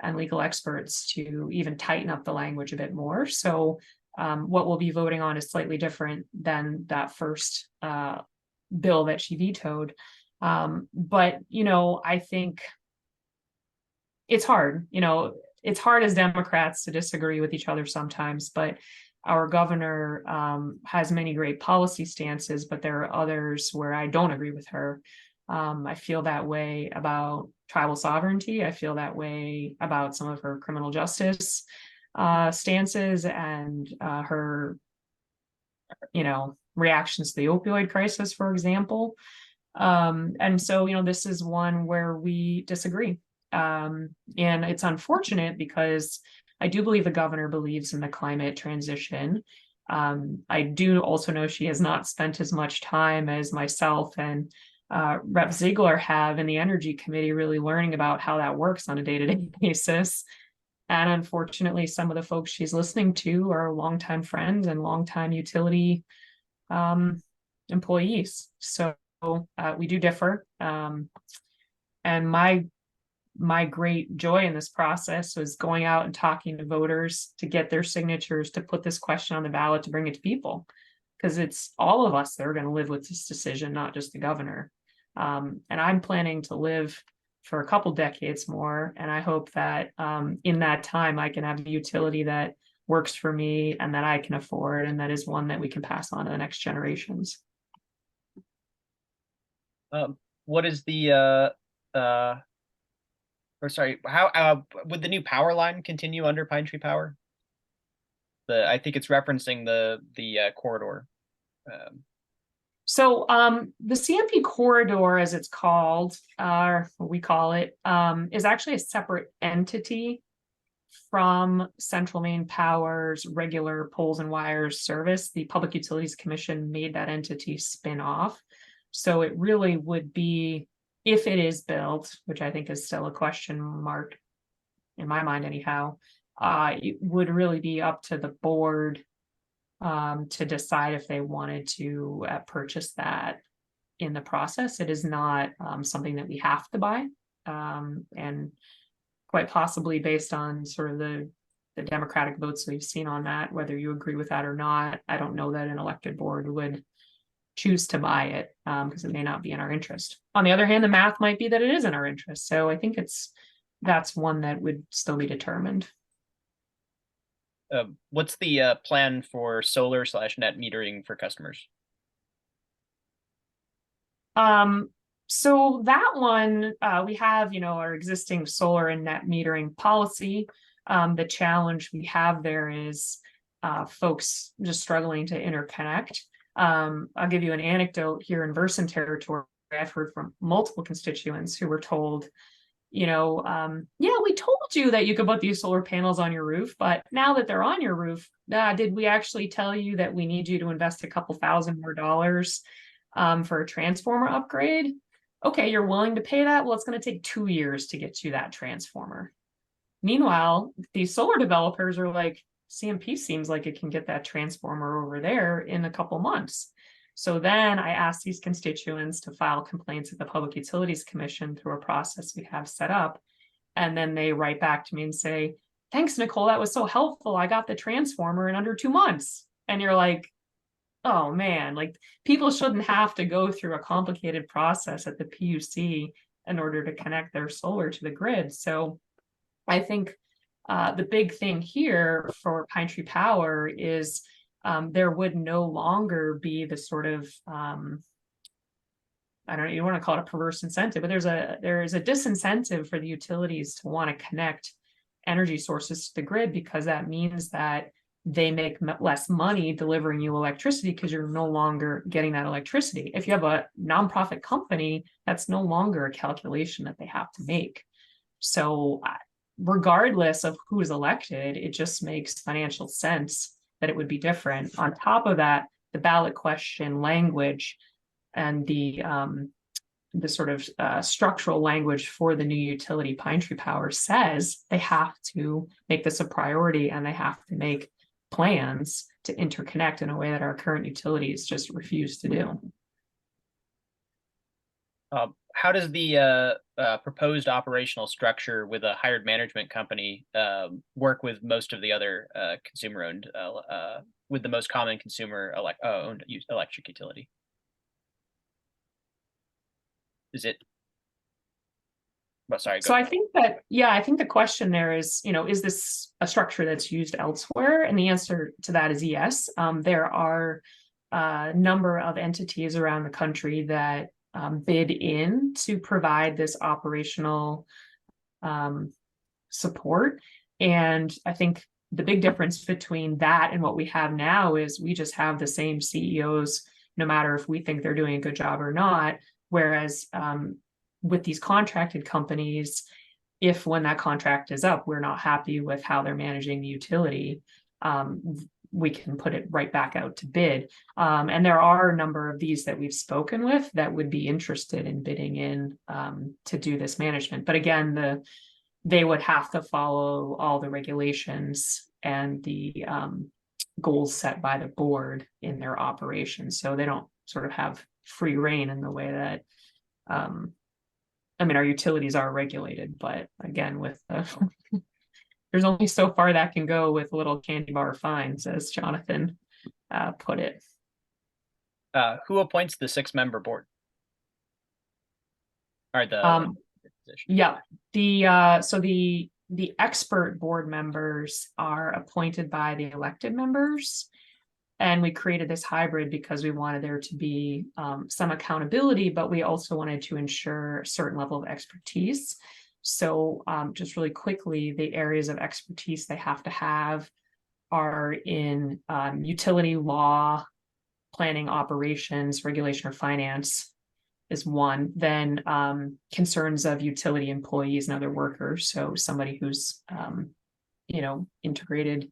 and legal experts to even tighten up the language a bit more. So what we'll be voting on is slightly different than that first bill that she vetoed. But, you know, I think it's hard, you know, it's hard as Democrats to disagree with each other sometimes, but our governor has many great policy stances, but there are others where I don't agree with her. I feel that way about tribal sovereignty. I feel that way about some of her criminal justice stances and her, you know, reactions to the opioid crisis, for example. And so, you know, this is one where we disagree. And it's unfortunate because I do believe the governor believes in the climate transition. I do also know she has not spent as much time as myself and Rep. Ziegler have in the Energy Committee really learning about how that works on a day-to-day basis. And unfortunately, some of the folks she's listening to are longtime friends and longtime utility employees. So we do differ. And my great joy in this process was going out and talking to voters to get their signatures to put this question on the ballot to bring it to people, because it's all of us that are going to live with this decision, not just the governor. And I'm planning to live for a couple decades more, and I hope that in that time I can have a utility that works for me and that I can afford, and that is one that we can pass on to the next generations. What is the or sorry, how would the new power line continue under Pine Tree Power? I think it's referencing the corridor. So the CMP corridor, as it's called, we call it, is actually a separate entity from Central Maine Power's regular poles and wires service. The Public Utilities Commission made that entity spin off. So it really would be, if it is built, which I think is still a question mark in my mind anyhow, it would really be up to the board to decide if they wanted to purchase that in the process. It is not something that we have to buy, and quite possibly based on sort of the Democratic votes we've seen on that, whether you agree with that or not, I don't know that an elected board would choose to buy it because it may not be in our interest. On the other hand, the math might be that it is in our interest. So I think that's one that would still be determined. What's the plan for solar/net metering for customers? So that one, we have, you know, our existing solar and net metering policy. The challenge we have there is folks just struggling to interconnect. I'll give you an anecdote here in Verson territory. I've heard from multiple constituents who were told, you know, yeah, we told you that you could put these solar panels on your roof, but now that they're on your roof, did we actually tell you that we need you to invest a couple $1,000 more for a transformer upgrade? Okay, you're willing to pay that? Well, it's going to take 2 years to get you that transformer. Meanwhile, these solar developers are like, CMP seems like it can get that transformer over there in a couple months. So then I asked these constituents to file complaints at the Public Utilities Commission through a process we have set up. And then they write back to me and say, thanks, Nicole, that was so helpful. I got the transformer in under 2 months. And you're like, oh man, like people shouldn't have to go through a complicated process at the PUC in order to connect their solar to the grid. So I think the big thing here for Pine Tree Power is there would no longer be the sort of I don't know, you want to call it a perverse incentive, but there is a disincentive for the utilities to want to connect energy sources to the grid, because that means that they make less money delivering you electricity because you're no longer getting that electricity. If you have a nonprofit company, that's no longer a calculation that they have to make. So regardless of who is elected, it just makes financial sense that it would be different. On top of that, the ballot question language and the sort of structural language for the new utility Pine Tree Power says they have to make this a priority, and they have to make plans to interconnect in a way that our current utilities just refuse to do. How does the proposed operational structure with a hired management company work with most of the other consumer-owned, with the most common consumer-owned electric utility? Is it? Well, sorry. So I think that, yeah, I think the question there is, is this a structure that's used elsewhere? And the answer to that is yes. There are a number of entities around the country that bid in to provide this operational support. And I think the big difference between that and what we have now is we just have the same CEOs, no matter if we think they're doing a good job or not. Whereas with these contracted companies, if when that contract is up, we're not happy with how they're managing the utility, we can put it right back out to bid. And there are a number of these that we've spoken with that would be interested in bidding in to do this management. But again, they would have to follow all the regulations and the goals set by the board in their operations. So they don't sort of have free reign in the way that, I mean, our utilities are regulated, but again, with there's only so far that can go with little candy bar fines, as Jonathan put it. Who appoints the 6-member board? Or the position? Yeah, so the expert board members are appointed by the elected members. And we created this hybrid because we wanted there to be some accountability, but we also wanted to ensure a certain level of expertise. So just really quickly, the areas of expertise they have to have are in utility law, planning, operations, regulation, or finance is one. Then concerns of utility employees and other workers. So somebody who's, integrated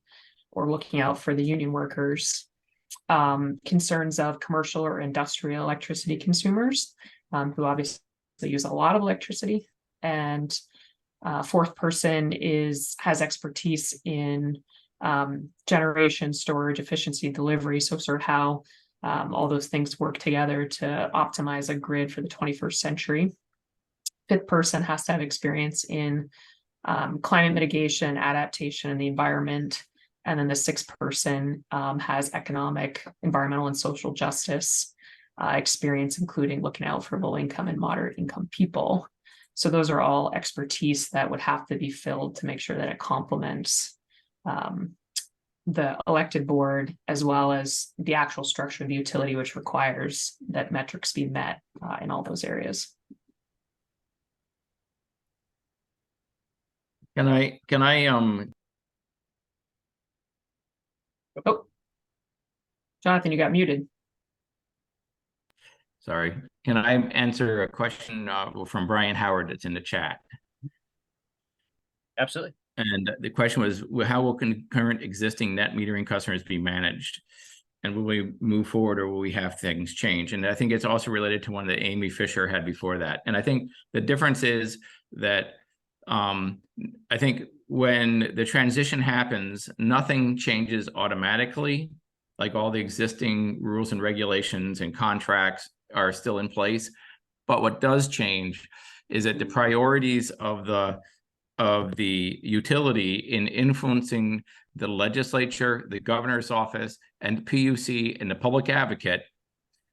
or looking out for the union workers. Concerns of commercial or industrial electricity consumers, who obviously use a lot of electricity. And fourth person has expertise in generation, storage, efficiency, delivery. So sort of how all those things work together to optimize a grid for the 21st century. Fifth person has to have experience in climate mitigation, adaptation, and the environment. And then the 6th person has economic, environmental, and social justice experience, including looking out for low income and moderate income people. So those are all expertise that would have to be filled to make sure that it complements the elected board, as well as the actual structure of the utility, which requires that metrics be met in all those areas. Can I Oh, Jonathan, you got muted. Sorry. Can I answer a question from Brian Howard that's in the chat? Absolutely. And the question was, how will current existing net metering customers be managed? And will we move forward, or will we have things change? And I think it's also related to one that Amy Fisher had before that. And I think the difference is that I think when the transition happens, nothing changes automatically. Like all the existing rules and regulations and contracts are still in place. But what does change is that the priorities of the utility in influencing the legislature, the governor's office, and PUC and the public advocate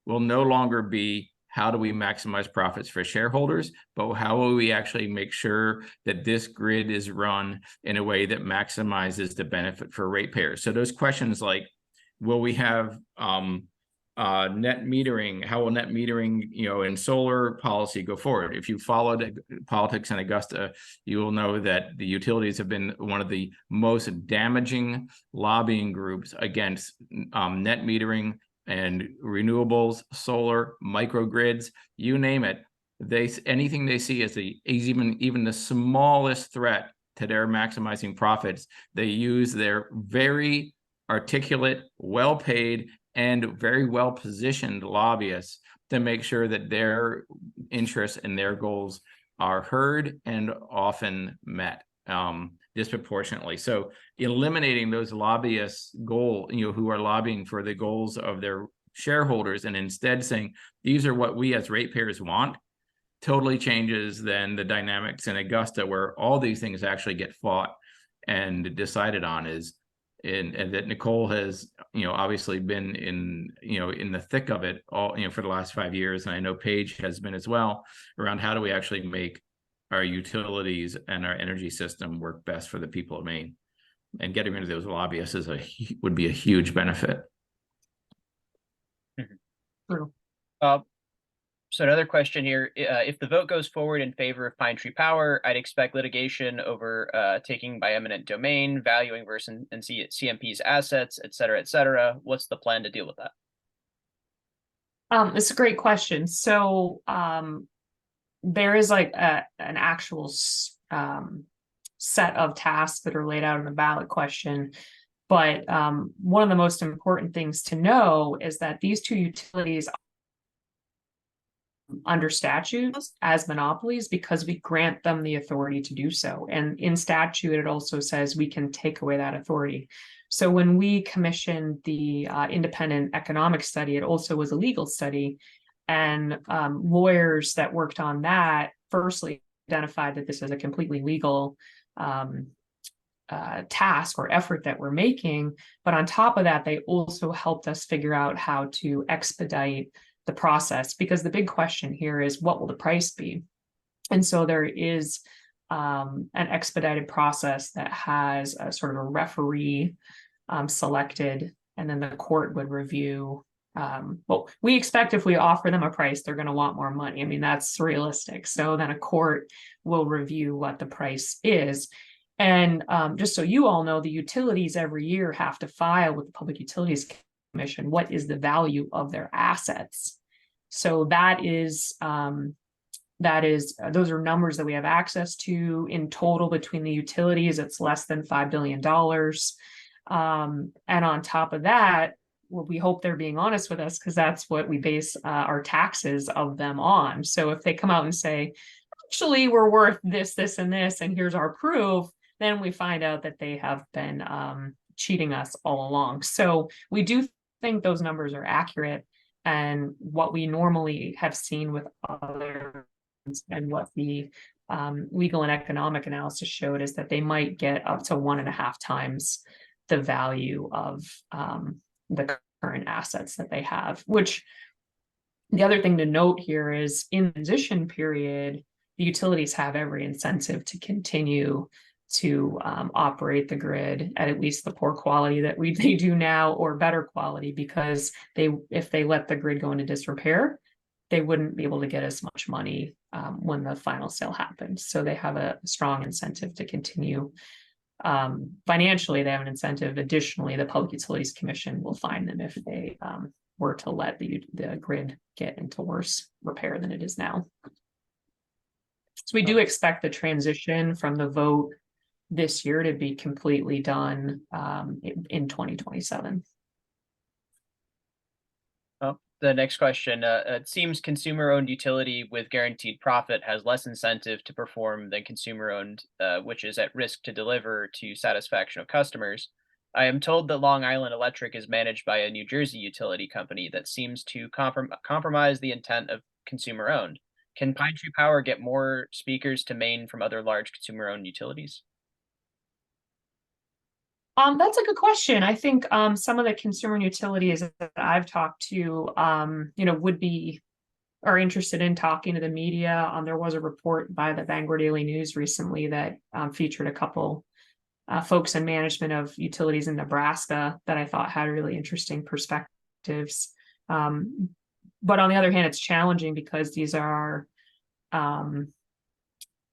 will no longer be how do we maximize profits for shareholders, but how will we actually make sure that this grid is run in a way that maximizes the benefit for ratepayers? So those questions like, will we have net metering, how will net metering, and solar policy go forward? If you followed politics in Augusta, you will know that the utilities have been one of the most damaging lobbying groups against net metering and renewables, solar, microgrids, you name it. Anything they see as even the smallest threat to their maximizing profits, they use their very articulate, well-paid, and very well-positioned lobbyists to make sure that their interests and their goals are heard and often met disproportionately. So eliminating those lobbyists' who are lobbying for the goals of their shareholders, and instead saying, these are what we as ratepayers want, totally changes then the dynamics in Augusta, where all these things actually get fought and decided on. And that Nicole has, obviously been in the thick of it all, for the last 5 years. And I know Paige has been as well, around how do we actually make our utilities and our energy system work best for the people of Maine. And getting rid of those lobbyists would be a huge benefit. True. So another question here, if the vote goes forward in favor of Pine Tree Power, I'd expect litigation over taking by eminent domain, valuing versus and CMP's assets, et cetera. What's the plan to deal with that? It's a great question. So there is like an actual set of tasks that are laid out in the ballot question. But one of the most important things to know is that these two utilities under statute as monopolies because we grant them the authority to do so. And in statute, it also says we can take away that authority. So when we commissioned the independent economic study, it also was a legal study. And lawyers that worked on that firstly identified that this is a completely legal task or effort that we're making. But on top of that, they also helped us figure out how to expedite the process, because the big question here is, what will the price be? And so there is an expedited process that has a sort of a referee selected, and then the court would review. Well, we expect if we offer them a price, they're going to want more money. I mean, that's realistic. So then a court will review what the price is. And just so you all know, the utilities every year have to file with the Public Utilities Commission what is the value of their assets. So those are numbers that we have access to. In total between the utilities, it's less than $5 billion. And on top of that, well, we hope they're being honest with us, because that's what we base our taxes of them on. So if they come out and say, actually, we're worth this, this, and this, and here's our proof, then we find out that they have been cheating us all along. So we do think those numbers are accurate, and what we normally have seen with other, and what the legal and economic analysis showed, is that they might get up to 1.5 times the value of the current assets that they have. Which, the other thing to note here is, in the transition period, the utilities have every incentive to continue to operate the grid at least the poor quality that they do now, or better quality, because if they let the grid go into disrepair, they wouldn't be able to get as much money when the final sale happens. So they have a strong incentive to continue. Financially, they have an incentive. Additionally, the Public Utilities Commission will fine them if they were to let the grid get into worse repair than it is now. So we do expect the transition from the vote this year to be completely done in 2027. The next question, it seems consumer-owned utility with guaranteed profit has less incentive to perform than consumer-owned, which is at risk to deliver to satisfaction of customers. I am told that Long Island Electric is managed by a New Jersey utility company that seems to compromise the intent of consumer-owned. Can Pine Tree Power get more speakers to Maine from other large consumer-owned utilities? That's a good question. I think some of the consumer utilities that I've talked to, are interested in talking to the media. There was a report by the Bangor Daily News recently that featured a couple folks in management of utilities in Nebraska that I thought had really interesting perspectives. But on the other hand, it's challenging because these are,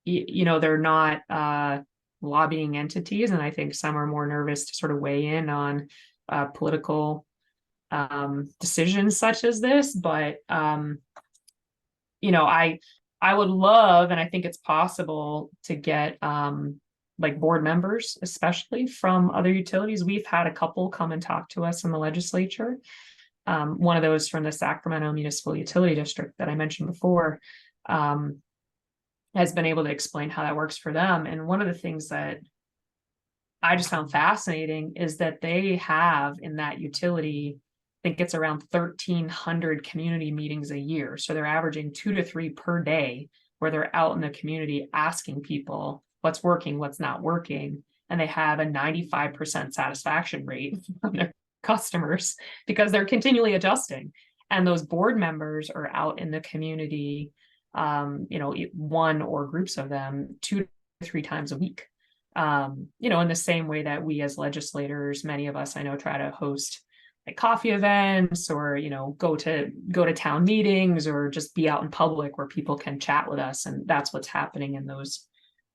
they're not lobbying entities, and I think some are more nervous to sort of weigh in on political decisions such as this. But I would love, and I think it's possible to get like board members, especially from other utilities. We've had a couple come and talk to us in the legislature. One of those from the Sacramento Municipal Utility District that I mentioned before has been able to explain how that works for them. And one of the things that I just found fascinating is that they have in that utility, I think it's around 1,300 community meetings a year. So they're averaging 2 to 3 per day where they're out in the community asking people what's working, what's not working. And they have a 95% satisfaction rate from their customers because they're continually adjusting. And those board members are out in the community, one or groups of them 2 to 3 times a week. In the same way that we as legislators, many of us I know try to host like coffee events or go to town meetings or just be out in public where people can chat with us, and that's what's happening in those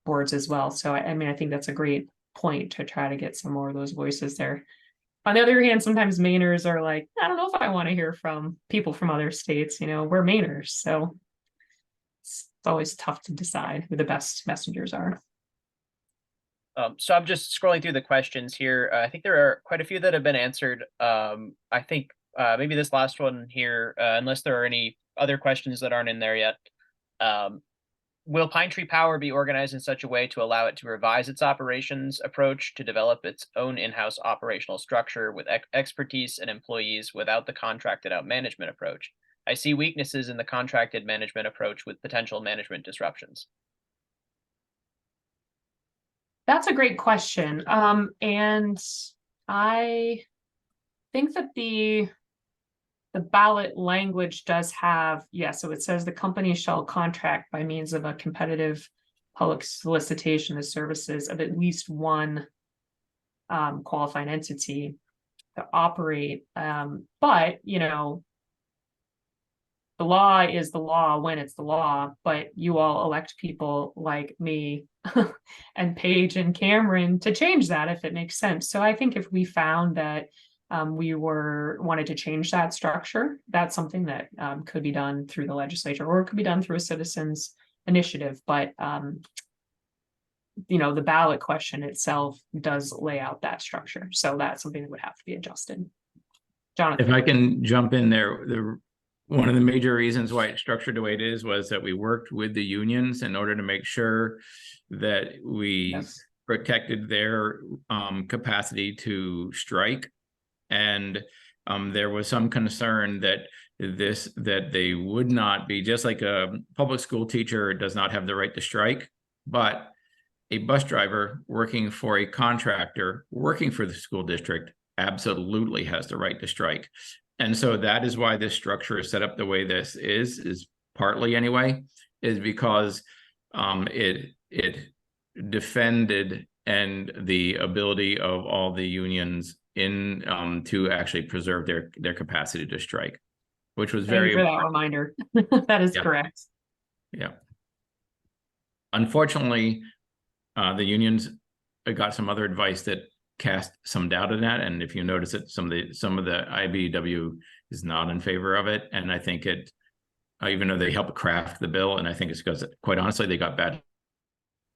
boards as well. So I think that's a great point to try to get some more of those voices there. On the other hand, sometimes Mainers are like, I don't know if I want to hear from people from other states. We're Mainers, so it's always tough to decide who the best messengers are. So I'm just scrolling through the questions here. I think there are quite a few that have been answered. I think maybe this last one here, unless there are any other questions that aren't in there yet. Will Pine Tree Power be organized in such a way to allow it to revise its operations approach to develop its own in-house operational structure with expertise and employees without the contracted out management approach? I see weaknesses in the contracted management approach with potential management disruptions. That's a great question. And I think that the ballot language does have, so it says the company shall contract by means of a competitive public solicitation the services of at least one qualified entity to operate. But, the law is the law when it's the law, but you all elect people like me and Paige and Cameron to change that if it makes sense. So I think if we found that we wanted to change that structure, that's something that could be done through the legislature, or it could be done through a citizens initiative. But the ballot question itself does lay out that structure, so that's something that would have to be adjusted. Jonathan, if I can jump in there, one of the major reasons why it's structured the way it is was that we worked with the unions in order to make sure that we protected their capacity to strike. And there was some concern that they would not be, just like a public school teacher does not have the right to strike, but a bus driver working for a contractor working for the school district absolutely has the right to strike. And so that is why this structure is set up the way this is partly anyway, is because it defended and the ability of all the unions in to actually preserve their capacity to strike, which was very important. Thank you for that reminder. That is correct. Yeah. Unfortunately, the unions got some other advice that cast some doubt in that, and if you notice it, some of the IBEW is not in favor of it, and I think it, even though they helped craft the bill, and I think it's because, quite honestly, they got bad.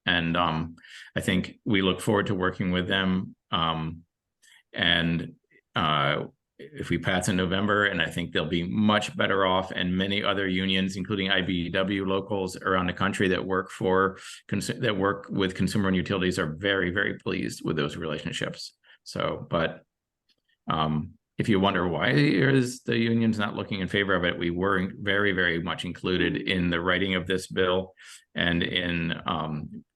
And I think we look forward to working with them. And if we pass in November, and I think they'll be much better off, and many other unions, including IBEW locals around the country that work with consumer and utilities, are very, very pleased with those relationships. So, but if you wonder why is the unions not looking in favor of it, we were very, very much included in the writing of this bill and in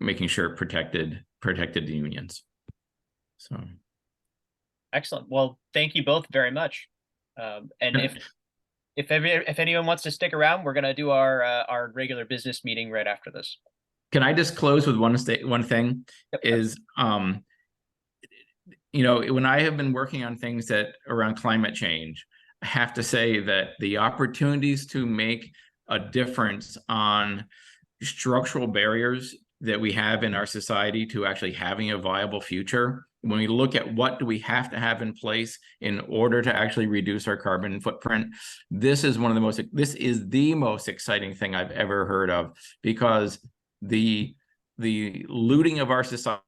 making sure it protected the unions. So. Excellent. Well, thank you both very much. And if anyone wants to stick around, we're going to do our regular business meeting right after this. Can I just close with one thing? Yep. Is when I have been working on things that around climate change, I have to say that the opportunities to make a difference on structural barriers that we have in our society to actually having a viable future, when we look at what do we have to have in place in order to actually reduce our carbon footprint, this is the most exciting thing I've ever heard of, because the looting of our society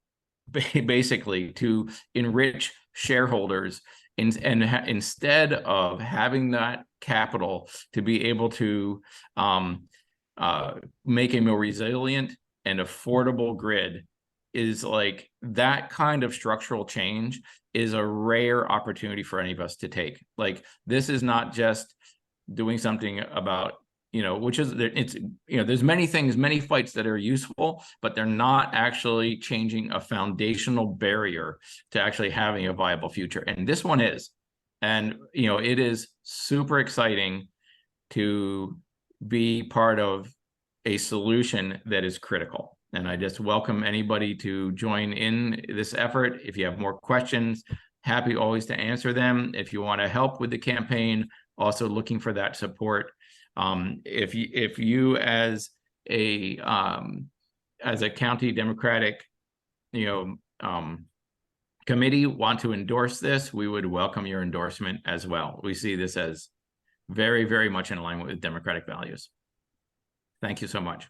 basically to enrich shareholders instead of having that capital to be able to make a more resilient and affordable grid, is like that kind of structural change is a rare opportunity for any of us to take. Like, this is not just doing something about, which is, it's, there's many things, many fights that are useful, but they're not actually changing a foundational barrier to actually having a viable future. And this one is. And, it is super exciting to be part of a solution that is critical. And I just welcome anybody to join in this effort. If you have more questions, happy always to answer them. If you want to help with the campaign, also looking for that support. If you as a county Democratic, committee want to endorse this, we would welcome your endorsement as well. We see this as very, very much in alignment with Democratic values. Thank you so much.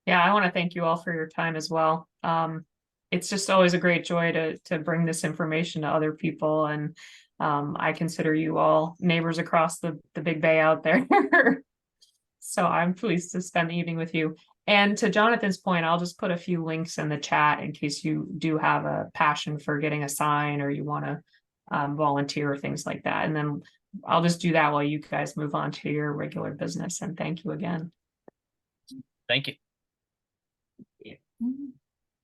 Yeah, I want to thank you all for your time as well. It's just always a great joy to bring this information to other people, and I consider you all neighbors across the Big Bay out there. So I'm pleased to spend the evening with you. And to Jonathan's point, I'll just put a few links in the chat in case you do have a passion for getting a sign or you want to volunteer or things like that. And then I'll just do that while you guys move on to your regular business. And thank you again. Thank you. Yeah.